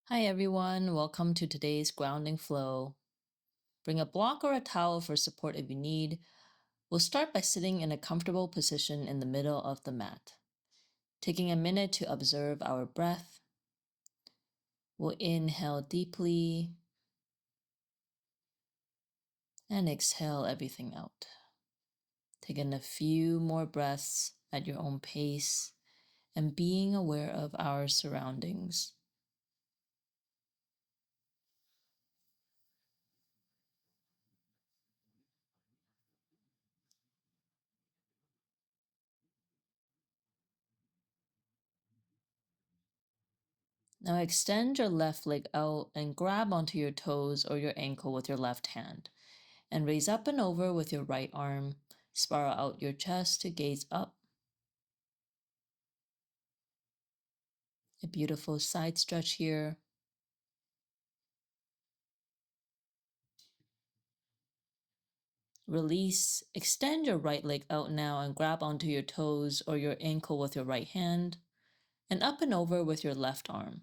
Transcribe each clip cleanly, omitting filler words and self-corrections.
Hi everyone, welcome to today's grounding flow. Bring a block or a towel for support if you need. We'll start by sitting in a comfortable position in the middle of the mat. Taking a minute to observe our breath. We'll inhale deeply and exhale everything out. Take in a few more breaths at your own pace and being aware of our surroundings. Now extend your left leg out and grab onto your toes or your ankle with your left hand. And raise up and over with your right arm. Spiral out your chest to gaze up. A beautiful side stretch here. Release. Extend your right leg out now and grab onto your toes or your ankle with your right hand. And up and over with your left arm.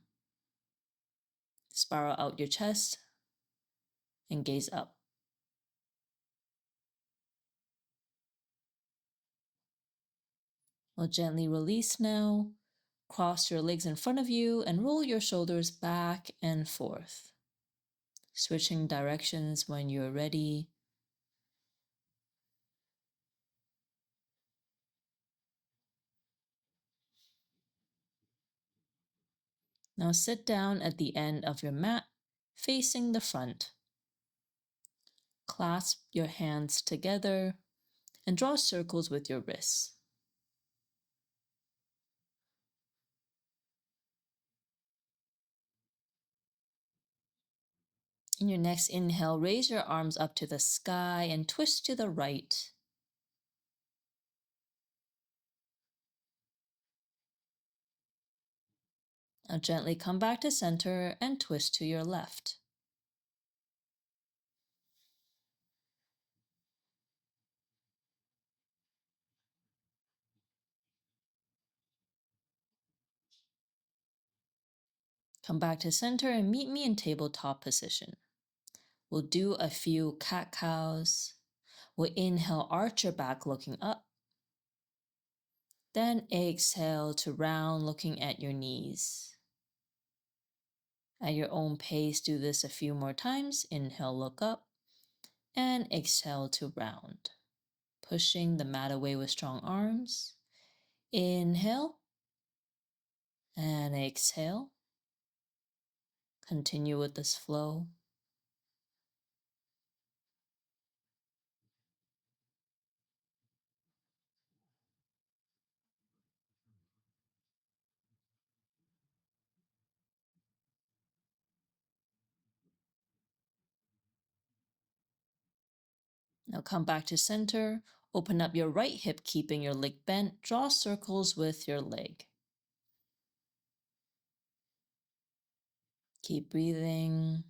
Spiral out your chest and gaze up. We'll gently release now. Cross your legs in front of you and roll your shoulders back and forth. Switching directions when you're ready. Now sit down at the end of your mat, facing the front. Clasp your hands together and draw circles with your wrists. In your next inhale, raise your arms up to the sky and twist to the right. Now gently come back to center and twist to your left. Come back to center and meet me in tabletop position. We'll do a few cat-cows. We'll inhale, arch your back looking up. Then exhale to round, looking at your knees. At your own pace, do this a few more times. Inhale, look up, and exhale to round. Pushing the mat away with strong arms. Inhale and exhale. Continue with this flow. Now come back to center. Open up your right hip, keeping your leg bent. Draw circles with your leg. Keep breathing.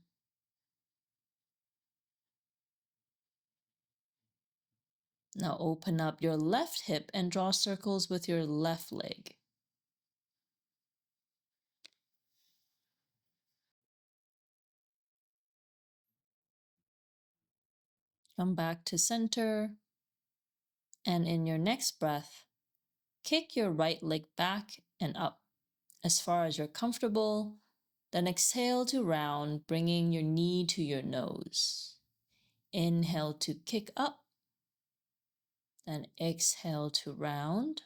Now open up your left hip and draw circles with your left leg. Come back to center. And in your next breath, kick your right leg back and up as far as you're comfortable. Then exhale to round, bringing your knee to your nose. Inhale to kick up. Then exhale to round.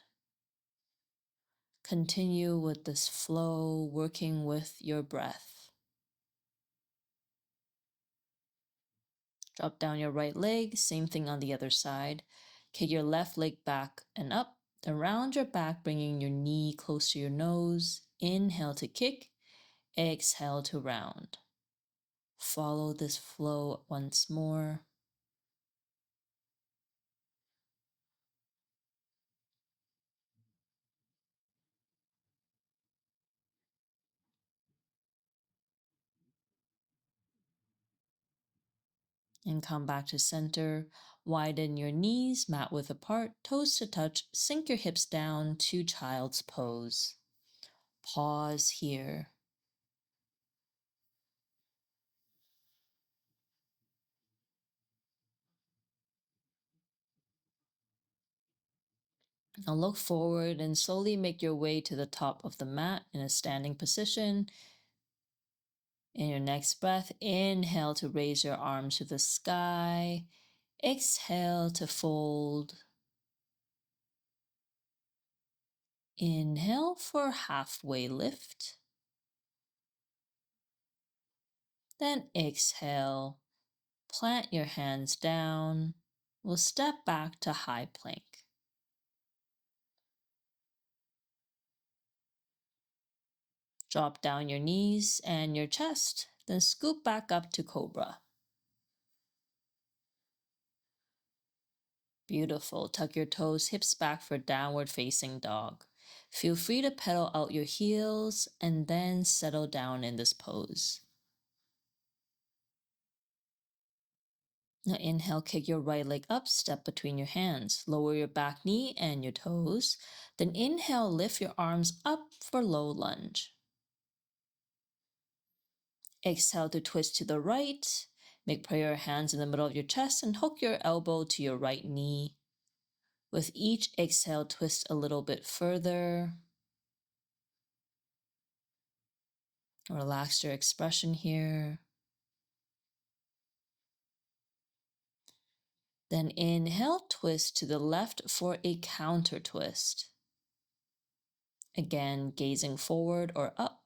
Continue with this flow, working with your breath. Drop down your right leg, same thing on the other side. Kick your left leg back and up. Then round your back, bringing your knee close to your nose. Inhale to kick. Exhale to round. Follow this flow once more. And come back to center. Widen your knees, mat width apart, toes to touch. Sink your hips down to child's pose. Pause here. Now look forward and slowly make your way to the top of the mat in a standing position. In your next breath, inhale to raise your arms to the sky. Exhale to fold. Inhale for halfway lift. Then exhale, plant your hands down. We'll step back to high plank. Drop down your knees and your chest, then scoop back up to cobra. Beautiful. Tuck your toes, hips back for downward facing dog. Feel free to pedal out your heels and then settle down in this pose. Now inhale, kick your right leg up, step between your hands. Lower your back knee and your toes. Then inhale, lift your arms up for low lunge. Exhale to twist to the right. Make prayer hands in the middle of your chest and hook your elbow to your right knee. With each exhale, twist a little bit further. Relax your expression here. Then inhale, twist to the left for a counter twist. Again, gazing forward or up.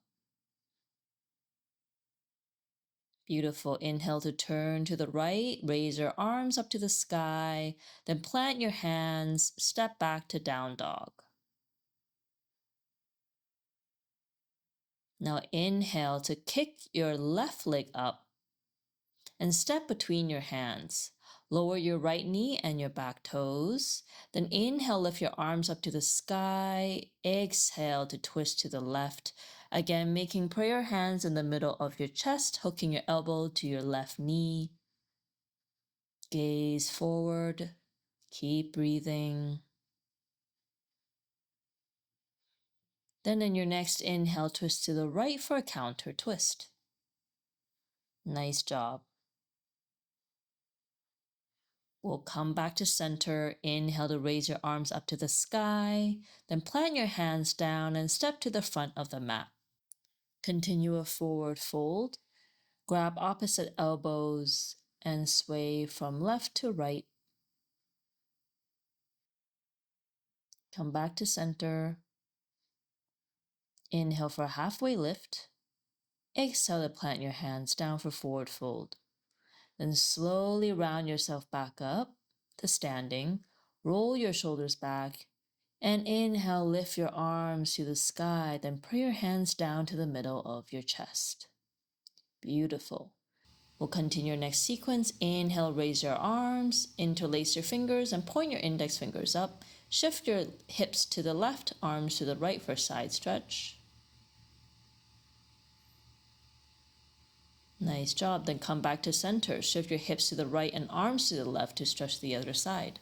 Beautiful. Inhale to turn to the right, raise your arms up to the sky, then plant your hands, step back to down dog. Now inhale to kick your left leg up and step between your hands. Lower your right knee and your back toes. Then inhale, lift your arms up to the sky. Exhale to twist to the left. Again, making prayer hands in the middle of your chest, hooking your elbow to your left knee. Gaze forward. Keep breathing. Then in your next inhale, twist to the right for a counter twist. Nice job. We'll come back to center. Inhale to raise your arms up to the sky. Then plant your hands down and step to the front of the mat. Continue a forward fold. Grab opposite elbows and sway from left to right. Come back to center. Inhale for a halfway lift. Exhale to plant your hands down for forward fold. Then slowly round yourself back up to standing. Roll your shoulders back. And inhale, lift your arms to the sky. Then put your hands down to the middle of your chest. Beautiful. We'll continue your next sequence. Inhale, raise your arms, interlace your fingers, and point your index fingers up. Shift your hips to the left, arms to the right for side stretch. Nice job. Then come back to center. Shift your hips to the right and arms to the left to stretch the other side.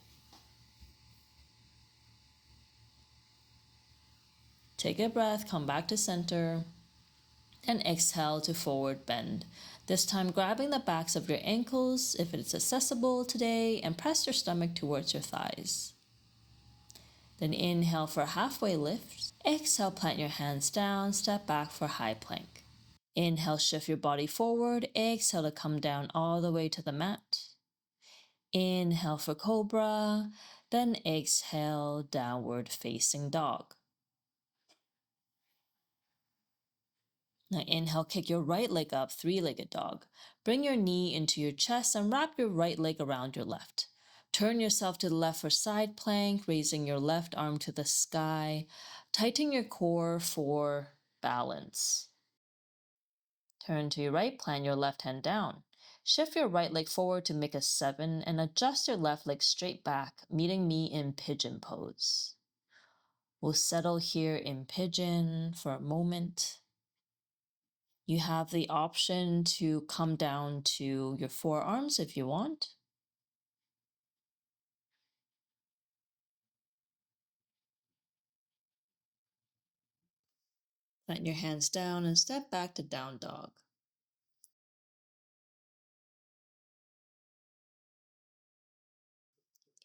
Take a breath, come back to center, and exhale to forward bend. This time grabbing the backs of your ankles if it's accessible today, and press your stomach towards your thighs. Then inhale for a halfway lift. Exhale, plant your hands down, step back for high plank. Inhale, shift your body forward. Exhale to come down all the way to the mat. Inhale for cobra, then exhale, downward facing dog. Now inhale, kick your right leg up, three-legged dog. Bring your knee into your chest and wrap your right leg around your left. Turn yourself to the left for side plank, raising your left arm to the sky. Tighten your core for balance. Turn to your right, plant your left hand down. Shift your right leg forward to make a 7 and adjust your left leg straight back, meeting me in pigeon pose. We'll settle here in pigeon for a moment. You have the option to come down to your forearms if you want. Plant your hands down and step back to down dog.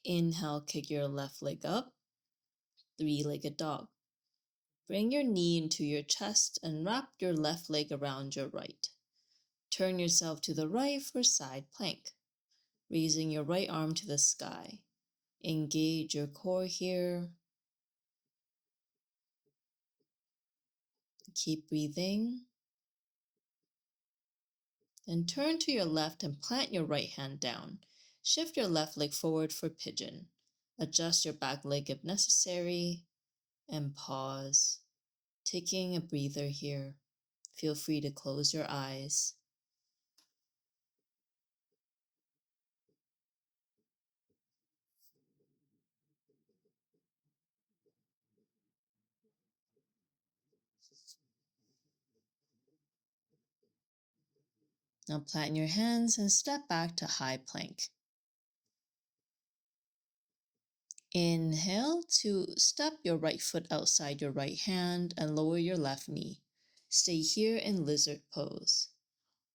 Inhale, kick your left leg up. three-legged dog. Bring your knee into your chest and wrap your left leg around your right. Turn yourself to the right for side plank, raising your right arm to the sky. Engage your core here. Keep breathing. Then turn to your left and plant your right hand down. Shift your left leg forward for pigeon. Adjust your back leg if necessary. And pause. Taking a breather here. Feel free to close your eyes. Now plant your hands and step back to high plank. Inhale to step your right foot outside your right hand and lower your left knee. Stay here in lizard pose.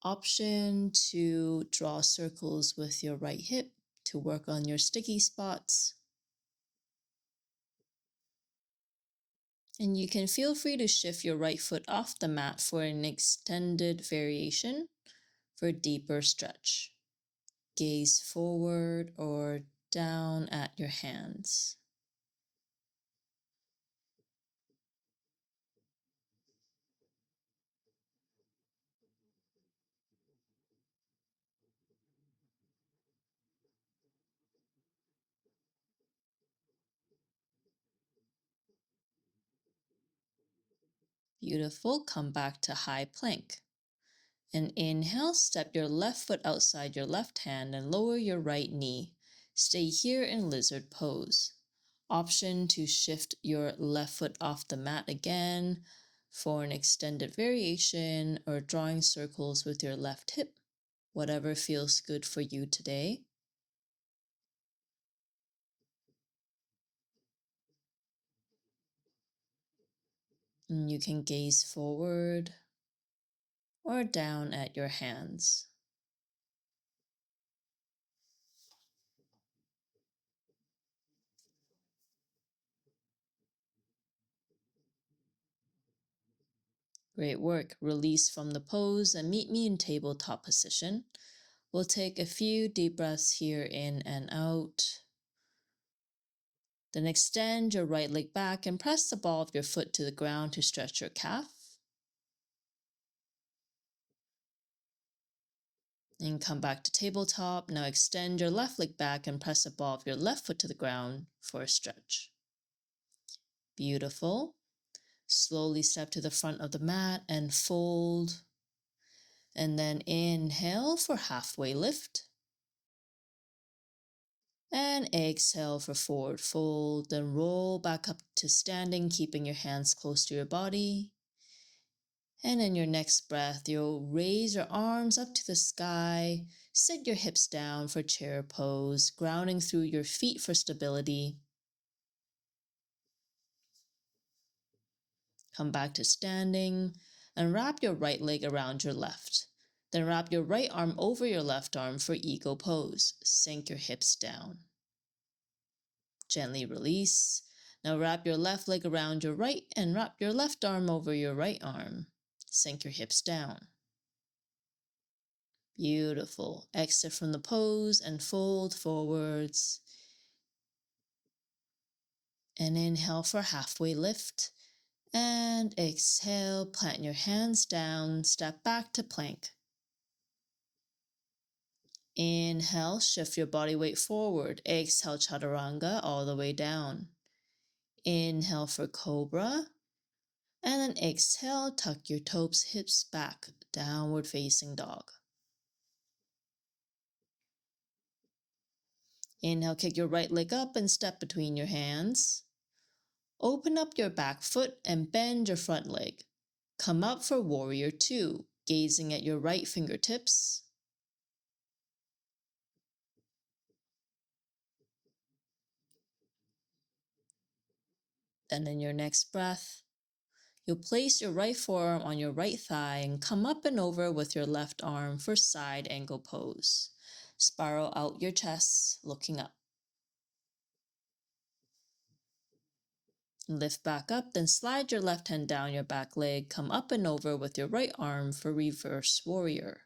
Option to draw circles with your right hip to work on your sticky spots. And you can feel free to shift your right foot off the mat for an extended variation for deeper stretch. Gaze forward or down at your hands. Beautiful. Come back to high plank. And inhale, step your left foot outside your left hand and lower your right knee. Stay here in lizard pose. Option to shift your left foot off the mat again for an extended variation or drawing circles with your left hip, whatever feels good for you today. And you can gaze forward or down at your hands. Great work. Release from the pose and meet me in tabletop position. We'll take a few deep breaths here in and out. Then extend your right leg back and press the ball of your foot to the ground to stretch your calf. And come back to tabletop. Now extend your left leg back and press the ball of your left foot to the ground for a stretch. Beautiful. Slowly step to the front of the mat and fold. And then inhale for halfway lift. And exhale for forward fold. Then roll back up to standing, keeping your hands close to your body. And in your next breath, you'll raise your arms up to the sky, sit your hips down for chair pose, grounding through your feet for stability. Come back to standing and wrap your right leg around your left. Then wrap your right arm over your left arm for eagle pose. Sink your hips down. Gently release. Now wrap your left leg around your right and wrap your left arm over your right arm. Sink your hips down. Beautiful. Exit from the pose and fold forwards. And inhale for halfway lift. And exhale, plant your hands down, step back to plank. Inhale, shift your body weight forward. Exhale, chaturanga all the way down. Inhale for cobra. And then exhale, tuck your toes, hips back, downward facing dog. Inhale, kick your right leg up and step between your hands. Open up your back foot and bend your front leg. Come up for warrior two, gazing at your right fingertips. Then in your next breath, you'll place your right forearm on your right thigh and come up and over with your left arm for side angle pose. Spiral out your chest, looking up. Lift back up, then slide your left hand down your back leg, come up and over with your right arm for reverse warrior.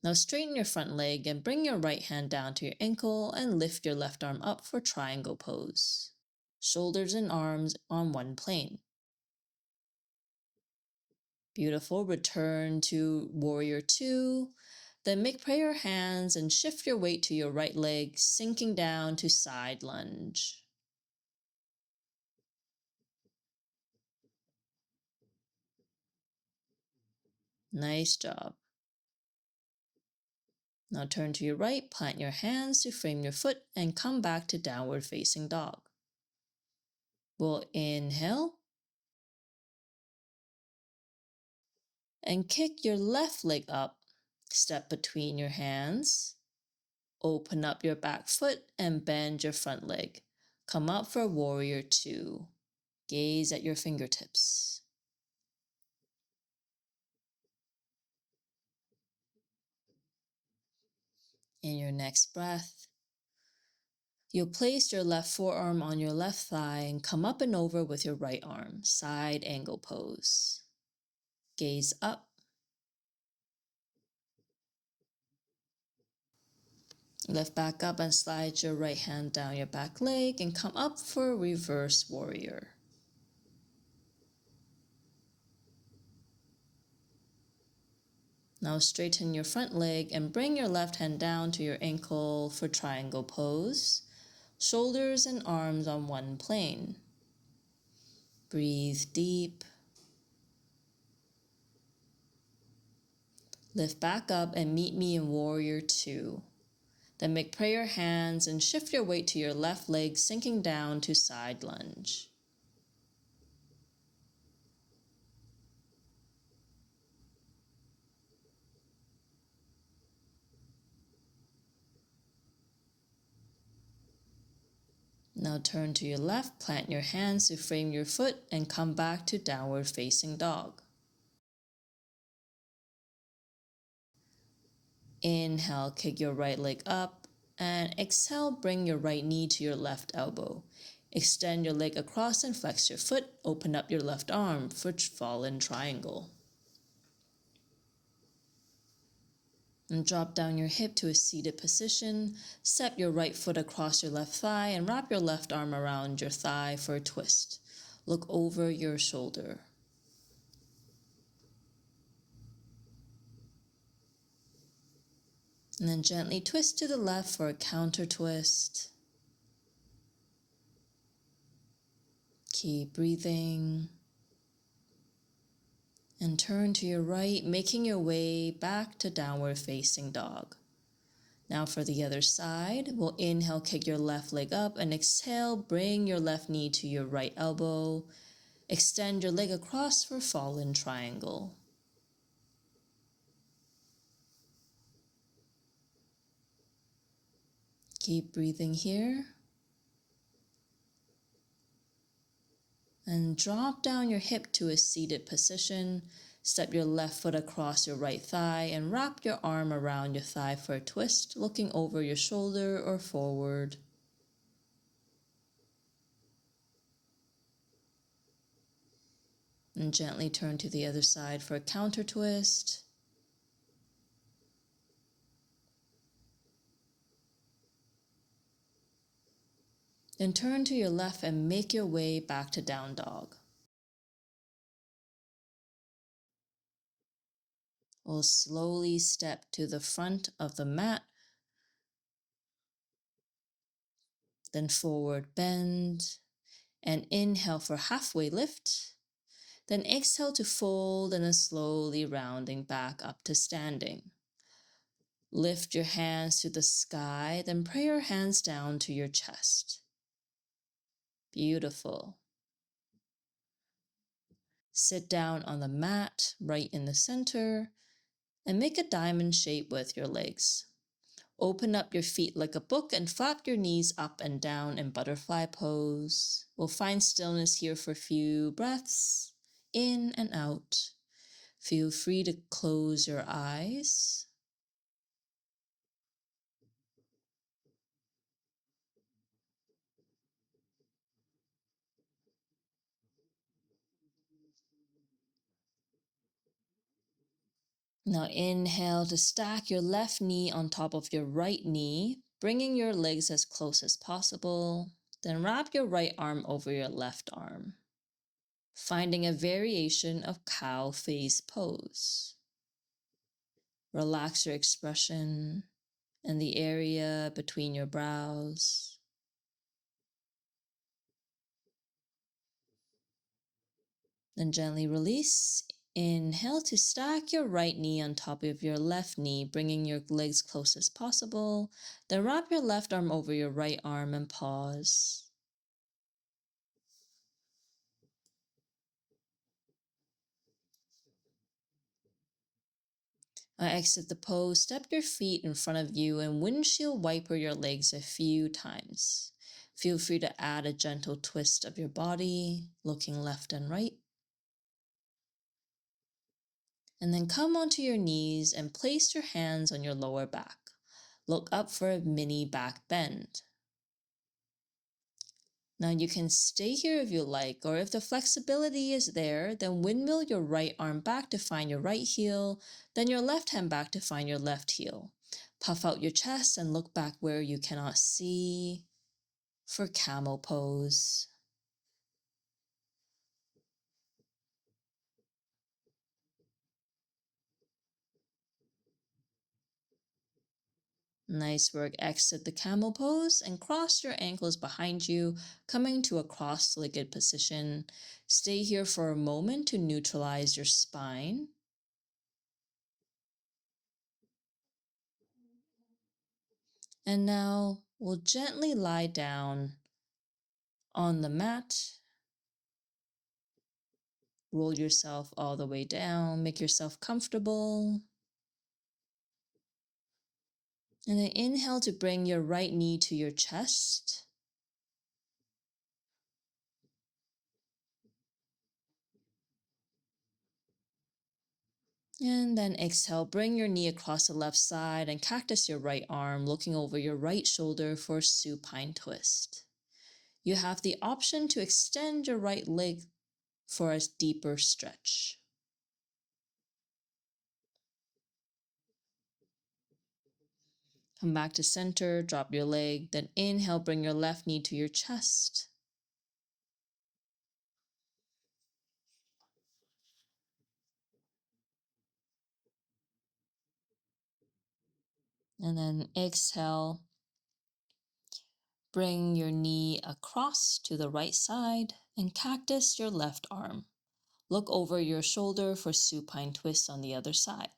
Now straighten your front leg and bring your right hand down to your ankle and lift your left arm up for triangle pose. Shoulders and arms on one plane. Beautiful. Return to warrior two. Then make prayer hands and shift your weight to your right leg, sinking down to side lunge. Nice job. Now turn to your right, plant your hands to frame your foot, and come back to downward facing dog. We'll inhale and kick your left leg up. Step between your hands. Open up your back foot and bend your front leg. Come up for warrior two. Gaze at your fingertips. In your next breath, you'll place your left forearm on your left thigh and come up and over with your right arm, side angle pose. Gaze up. Lift back up and slide your right hand down your back leg and come up for reverse warrior. Now straighten your front leg and bring your left hand down to your ankle for triangle pose. Shoulders and arms on one plane. Breathe deep. Lift back up and meet me in warrior two. Then make prayer hands and shift your weight to your left leg, sinking down to side lunge. Now turn to your left, plant your hands to frame your foot, and come back to downward facing dog. Inhale, kick your right leg up, and exhale, bring your right knee to your left elbow. Extend your leg across and flex your foot. Open up your left arm for fallen triangle. And drop down your hip to a seated position. Step your right foot across your left thigh and wrap your left arm around your thigh for a twist. Look over your shoulder. And then gently twist to the left for a counter twist. Keep breathing. And turn to your right, making your way back to downward facing dog. Now for the other side, we'll inhale, kick your left leg up, and exhale, bring your left knee to your right elbow. Extend your leg across for fallen triangle. Keep breathing here. And drop down your hip to a seated position. Step your left foot across your right thigh and wrap your arm around your thigh for a twist, looking over your shoulder or forward. And gently turn to the other side for a counter twist. Then turn to your left and make your way back to down dog. We'll slowly step to the front of the mat, then forward bend, and inhale for halfway lift. Then exhale to fold and then slowly rounding back up to standing. Lift your hands to the sky, then pray your hands down to your chest. Beautiful. Sit down on the mat right in the center and make a diamond shape with your legs. Open up your feet like a book and flap your knees up and down in butterfly pose. We'll find stillness here for a few breaths, in and out. Feel free to close your eyes. Now inhale to stack your left knee on top of your right knee, bringing your legs as close as possible. Then wrap your right arm over your left arm, finding a variation of cow face pose. Relax your expression and the area between your brows. Then gently release. Inhale to stack your right knee on top of your left knee, bringing your legs close as possible. Then wrap your left arm over your right arm and pause. Exit the pose, step your feet in front of you and windshield wiper your legs a few times. Feel free to add a gentle twist of your body, looking left and right. And then come onto your knees and place your hands on your lower back. Look up for a mini back bend. Now you can stay here if you like, or if the flexibility is there, then windmill your right arm back to find your right heel, then your left hand back to find your left heel. Puff out your chest and look back where you cannot see for camel pose. Nice work. Exit the camel pose and cross your ankles behind you, coming to a cross-legged position. Stay here for a moment to neutralize your spine. And now we'll gently lie down on the mat. Roll yourself all the way down. Make yourself comfortable. And then inhale to bring your right knee to your chest. And then exhale, bring your knee across the left side and cactus your right arm, looking over your right shoulder for supine twist. You have the option to extend your right leg for a deeper stretch. Come back to center, drop your leg, then inhale, bring your left knee to your chest. And then exhale, bring your knee across to the right side and cactus your left arm. Look over your shoulder for supine twist on the other side.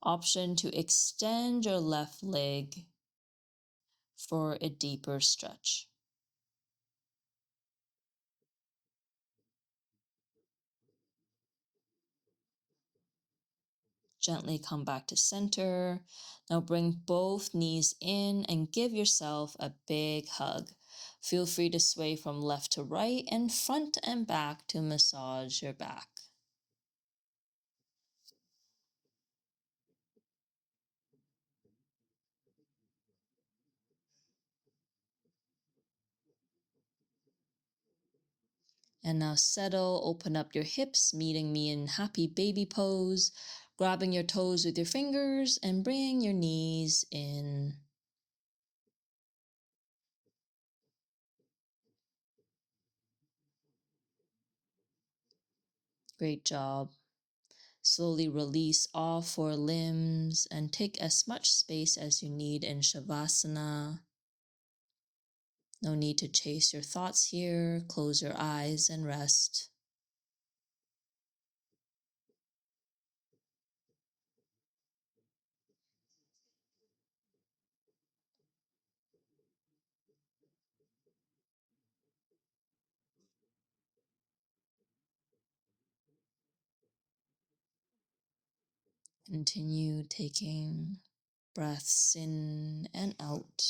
Option to extend your left leg for a deeper stretch. Gently come back to center. Now bring both knees in and give yourself a big hug. Feel free to sway from left to right and front and back to massage your back. And now settle, open up your hips, meeting me in happy baby pose, grabbing your toes with your fingers and bringing your knees in. Great job. Slowly release all four limbs and take as much space as you need in Shavasana. No need to chase your thoughts here. Close your eyes and rest. Continue taking breaths in and out.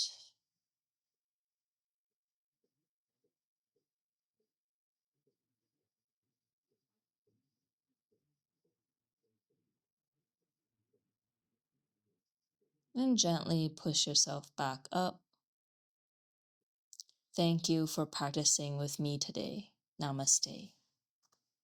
And gently push yourself back up. Thank you for practicing with me today. Namaste.